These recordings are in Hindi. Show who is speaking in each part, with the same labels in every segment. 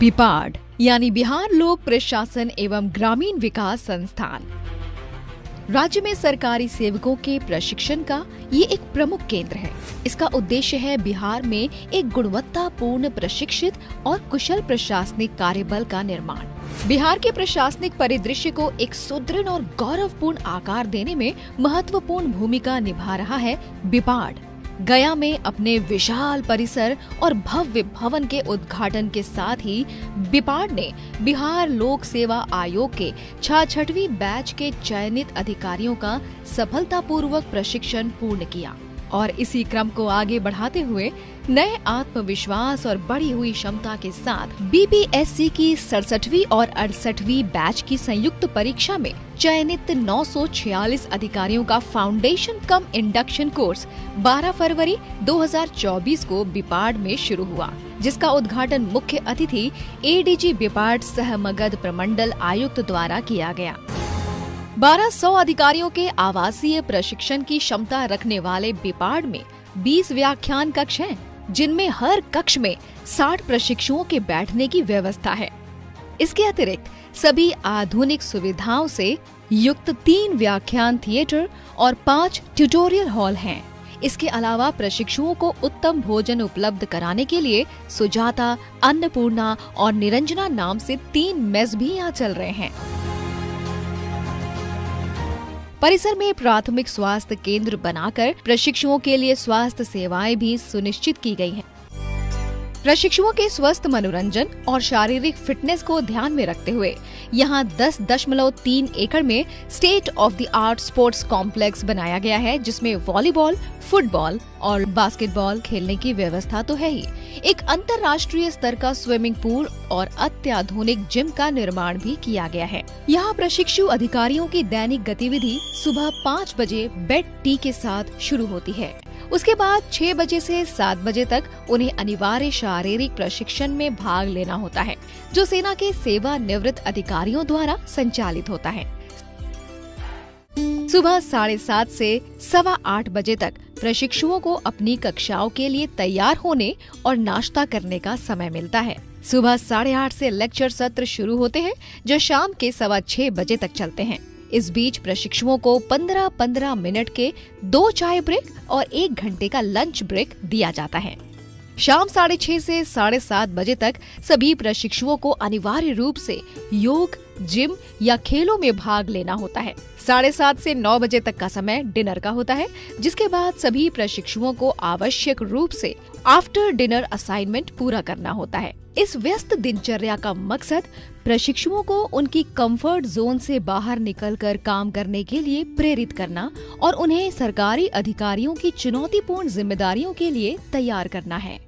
Speaker 1: बिपाड यानी बिहार लोक प्रशासन एवं ग्रामीण विकास संस्थान राज्य में सरकारी सेवकों के प्रशिक्षण का ये एक प्रमुख केंद्र है। इसका उद्देश्य है बिहार में एक गुणवत्तापूर्ण प्रशिक्षित और कुशल प्रशासनिक कार्यबल का निर्माण। बिहार के प्रशासनिक परिदृश्य को एक सुदृढ़ और गौरवपूर्ण आकार देने में महत्वपूर्ण भूमिका निभा रहा है बिपाड। गया में अपने विशाल परिसर और भव्य भवन के उद्घाटन के साथ ही बिपाड ने बिहार लोक सेवा आयोग के 66वीं बैच के चयनित अधिकारियों का सफलतापूर्वक प्रशिक्षण पूर्ण किया और इसी क्रम को आगे बढ़ाते हुए नए आत्मविश्वास और बढ़ी हुई क्षमता के साथ बीपीएससी की 67वीं और 68वीं बैच की संयुक्त परीक्षा में चयनित 946 अधिकारियों का फाउंडेशन कम इंडक्शन कोर्स 12 फरवरी 2024 को बिपाड में शुरू हुआ, जिसका उद्घाटन मुख्य अतिथि एडीजी बिपाड सह मगध प्रमंडल आयुक्त द्वारा किया गया। 1200 अधिकारियों के आवासीय प्रशिक्षण की क्षमता रखने वाले बिपाड में 20 व्याख्यान कक्ष हैं, जिनमें हर कक्ष में 60 प्रशिक्षुओं के बैठने की व्यवस्था है। इसके अतिरिक्त सभी आधुनिक सुविधाओं से युक्त 3 व्याख्यान थिएटर और 5 ट्यूटोरियल हॉल हैं। इसके अलावा प्रशिक्षुओं को उत्तम भोजन उपलब्ध कराने के लिए सुजाता, अन्नपूर्णा और निरंजना नाम से 3 मेस भी यहाँ चल रहे हैं। परिसर में प्राथमिक स्वास्थ्य केंद्र बनाकर प्रशिक्षुओं के लिए स्वास्थ्य सेवाएं भी सुनिश्चित की गई हैं। प्रशिक्षुओं के स्वस्थ मनोरंजन और शारीरिक फिटनेस को ध्यान में रखते हुए यहाँ 10.3 एकड़ में state of the art sports complex बनाया गया है, जिसमें वॉलीबॉल, फुटबॉल और बास्केटबॉल खेलने की व्यवस्था तो है ही। एक अंतर्राष्ट्रीय स्तर का स्विमिंग पूल और अत्याधुनिक जिम का निर्माण भी किया गया है। यहाँ प्रशिक्षु अधिकारियों की दैनिक गतिविधि सुबह 5 बजे बेड टी के साथ शुरू होती है। उसके बाद 6 बजे से 7 बजे तक उन्हें अनिवार्य शारीरिक प्रशिक्षण में भाग लेना होता है, जो सेना के सेवानिवृत्त अधिकारियों द्वारा संचालित होता है। सुबह 7:30 से 8:15 बजे तक प्रशिक्षुओं को अपनी कक्षाओं के लिए तैयार होने और नाश्ता करने का समय मिलता है। सुबह 8:30 से लेक्चर सत्र शुरू होते हैं, जो शाम के 6:15 बजे तक चलते हैं। इस बीच प्रशिक्षुओं को 15-15 मिनट के 2 चाय ब्रेक और 1 घंटे का लंच ब्रेक दिया जाता है। शाम 6:30 से 7:30 बजे तक सभी प्रशिक्षुओं को अनिवार्य रूप से योग, जिम या खेलों में भाग लेना होता है। 7:30 से 9 बजे तक का समय डिनर का होता है, जिसके बाद सभी प्रशिक्षुओं को आवश्यक रूप से आफ्टर डिनर असाइनमेंट पूरा करना होता है। इस व्यस्त दिनचर्या का मकसद प्रशिक्षुओं को उनकी कंफर्ट जोन से बाहर निकलकर काम करने के लिए प्रेरित करना और उन्हें सरकारी अधिकारियों की चुनौतीपूर्ण जिम्मेदारियों के लिए तैयार करना है।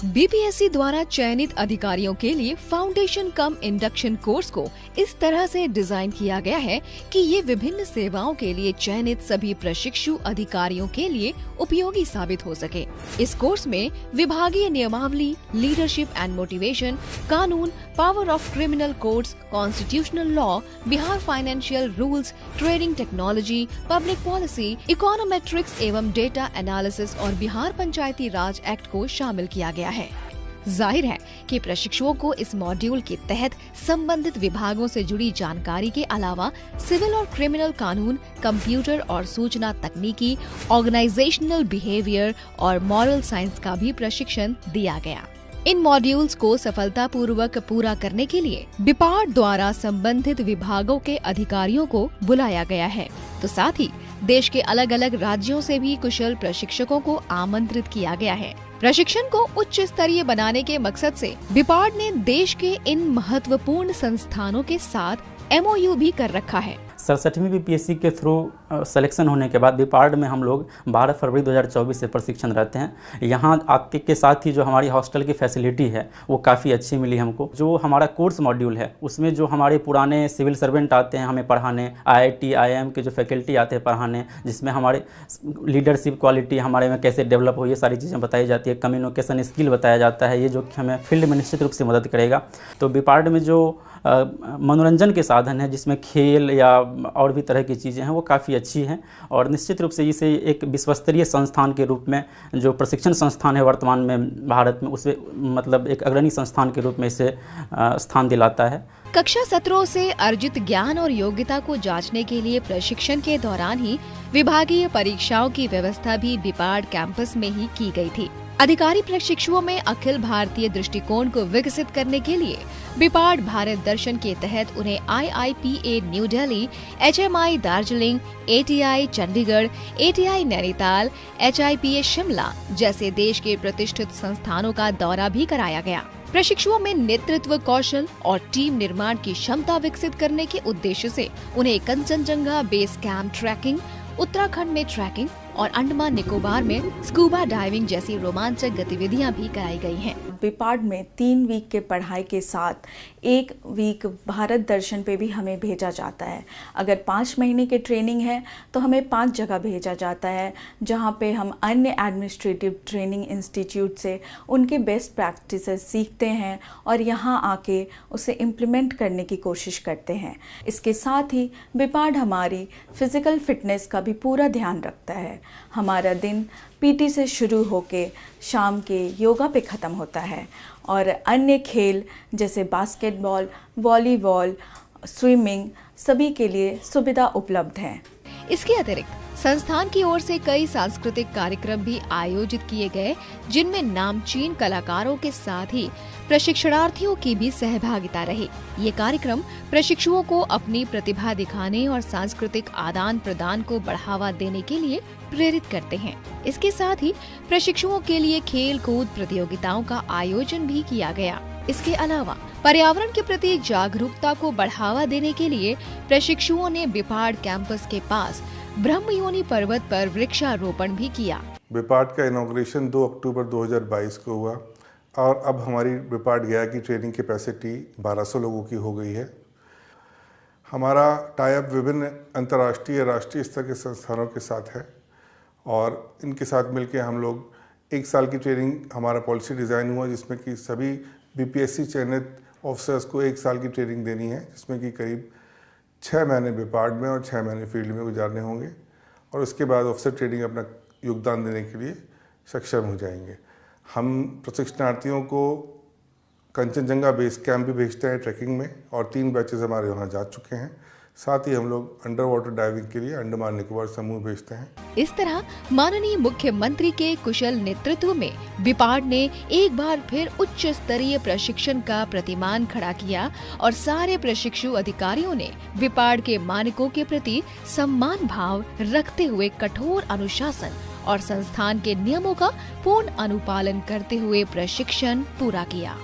Speaker 1: बीपीएससी द्वारा चयनित अधिकारियों के लिए फाउंडेशन कम इंडक्शन कोर्स को इस तरह से डिजाइन किया गया है कि ये विभिन्न सेवाओं के लिए चयनित सभी प्रशिक्षु अधिकारियों के लिए उपयोगी साबित हो सके। इस कोर्स में विभागीय नियमावली, लीडरशिप एंड मोटिवेशन, कानून, power of criminal codes, constitutional law, Bihar financial rules, trading technology, public policy, econometrics एवं डेटा एनालिसिस और बिहार पंचायती राज एक्ट को शामिल किया गया है। जाहिर है कि प्रशिक्षुओं को इस मॉड्यूल के तहत संबंधित विभागों से जुड़ी जानकारी के अलावा सिविल और क्रिमिनल कानून, कंप्यूटर और सूचना तकनीकी, ऑर्गेनाइजेशनल बिहेवियर और मॉरल साइंस का भी प्रशिक्षण दिया गया। इन मॉड्यूल्स को सफलतापूर्वक पूरा करने के लिए बिपाड द्वारा संबंधित विभागों के अधिकारियों को बुलाया गया है, तो साथ ही देश के अलग अलग राज्यों से भी कुशल प्रशिक्षकों को आमंत्रित किया गया है। प्रशिक्षण को उच्च स्तरीय बनाने के मकसद से बिपाड ने देश के इन महत्वपूर्ण संस्थानों के साथ MOU भी कर रखा है।
Speaker 2: 67वीं बीपीएससी के थ्रू सिलेक्शन होने के बाद बिपाड में हम लोग 12 फरवरी 2024 से प्रशिक्षण रहते हैं। यहाँ आके के साथ ही जो हमारी हॉस्टल की फैसिलिटी है वो काफ़ी अच्छी मिली हमको। जो हमारा कोर्स मॉड्यूल है उसमें जो हमारे पुराने सिविल सर्वेंट आते हैं हमें पढ़ाने, IIT IIM के जो फैकल्टी आते हैं पढ़ाने, जिसमें हमारे लीडरशिप क्वालिटी हमारे में कैसे डेवलप हो, ये सारी चीज़ें बताई जाती है। कम्युनिकेशन स्किल बताया जाता है, ये जो कि हमें फील्ड में निश्चित रूप से मदद करेगा। तो बिपाड में जो मनोरंजन के साधन है, जिसमें खेल या और भी तरह की चीज़ें हैं, वो काफ़ी अच्छी हैं। और निश्चित रूप से इसे एक विश्वस्तरीय संस्थान के रूप में, जो प्रशिक्षण संस्थान है वर्तमान में भारत में, उसे मतलब एक अग्रणी संस्थान के रूप में इसे स्थान दिलाता है।
Speaker 1: कक्षा सत्रों से अर्जित ज्ञान और योग्यता को जांचने के लिए प्रशिक्षण के दौरान ही विभागीय परीक्षाओं की व्यवस्था भी बिपाड कैंपस में ही की गई थी। अधिकारी प्रशिक्षुओं में अखिल भारतीय दृष्टिकोण को विकसित करने के लिए बिपाड भारत दर्शन के तहत उन्हें IIPA new Delhi, HMI Darjeeling, ATI Chandigarh, ATI Nainital, HIPA Shimla जैसे देश के प्रतिष्ठित संस्थानों का दौरा भी कराया गया। प्रशिक्षुओं में नेतृत्व कौशल और टीम निर्माण की क्षमता विकसित करने के उद्देश्य से उन्हें Kanchenjunga base camp trekking, Uttarakhand में ट्रैकिंग और अंडमान निकोबार में स्कूबा डाइविंग जैसी रोमांचक गतिविधियां भी कराई गई हैं।
Speaker 3: बिपाड में 3 वीक के पढ़ाई के साथ 1 वीक भारत दर्शन पे भी हमें भेजा जाता है। अगर 5 महीने की ट्रेनिंग है तो हमें 5 जगह भेजा जाता है, जहाँ पे हम अन्य एडमिनिस्ट्रेटिव ट्रेनिंग इंस्टीट्यूट से उनके बेस्ट प्रैक्टिसेस सीखते हैं और यहाँ आके उसे इम्प्लीमेंट करने की कोशिश करते हैं। इसके साथ ही बिपाड हमारी फिज़िकल फिटनेस का भी पूरा ध्यान रखता है। हमारा दिन PT से शुरू होके शाम के योगा पे ख़त्म होता है और अन्य खेल जैसे बास्केटबॉल, वॉलीबॉल, स्विमिंग सभी के लिए सुविधा उपलब्ध है।
Speaker 1: इसके अतिरिक्त संस्थान की ओर से कई सांस्कृतिक कार्यक्रम भी आयोजित किए गए, जिनमें नामचीन कलाकारों के साथ ही प्रशिक्षणार्थियों की भी सहभागिता रही। ये कार्यक्रम प्रशिक्षुओं को अपनी प्रतिभा दिखाने और सांस्कृतिक आदान प्रदान को बढ़ावा देने के लिए प्रेरित करते हैं। इसके साथ ही प्रशिक्षुओं के लिए खेल कूद प्रतियोगिताओं का आयोजन भी किया गया। इसके अलावा पर्यावरण के प्रति जागरूकता को बढ़ावा देने के लिए प्रशिक्षुओं ने बिपाड कैंपस के पास ब्रह्मयोनी पर्वत पर वृक्षारोपण भी किया।
Speaker 4: बिपाड का इनॉग्रेशन 2 अक्टूबर 2022 को हुआ और अब हमारी बिपाड गया की ट्रेनिंग कैपेसिटी 1200 लोगों की हो गई है। हमारा टाइप विभिन्न अंतर्राष्ट्रीय राष्ट्रीय स्तर के संस्थानों के साथ है और इनके साथ मिलकर हम लोग 1 साल की ट्रेनिंग, हमारा पॉलिसी डिज़ाइन हुआ जिसमें कि सभी BPSC चयनित ऑफिसर्स को 1 साल की ट्रेनिंग देनी है, जिसमें कि करीब 6 महीने बिपाड में और 6 महीने फील्ड में गुजारने होंगे और उसके बाद ऑफिसर ट्रेनिंग अपना योगदान देने के लिए सक्षम हो जाएंगे। हम प्रशिक्षणार्थियों को कंचनजंगा बेस कैंप भी भेजते हैं ट्रैकिंग में और 3 बैचेस हमारे वहाँ जा चुके हैं। साथ ही हम लोग अंडर वाटर डाइविंग के लिए अंडमान निकोबार समूह भेजते हैं।
Speaker 1: इस तरह माननीय मुख्यमंत्री के कुशल नेतृत्व में बिपाड ने एक बार फिर उच्च स्तरीय प्रशिक्षण का प्रतिमान खड़ा किया और सारे प्रशिक्षु अधिकारियों ने बिपाड के मानकों के प्रति सम्मान भाव रखते हुए कठोर अनुशासन और संस्थान के नियमों का पूर्ण अनुपालन करते हुए प्रशिक्षण पूरा किया।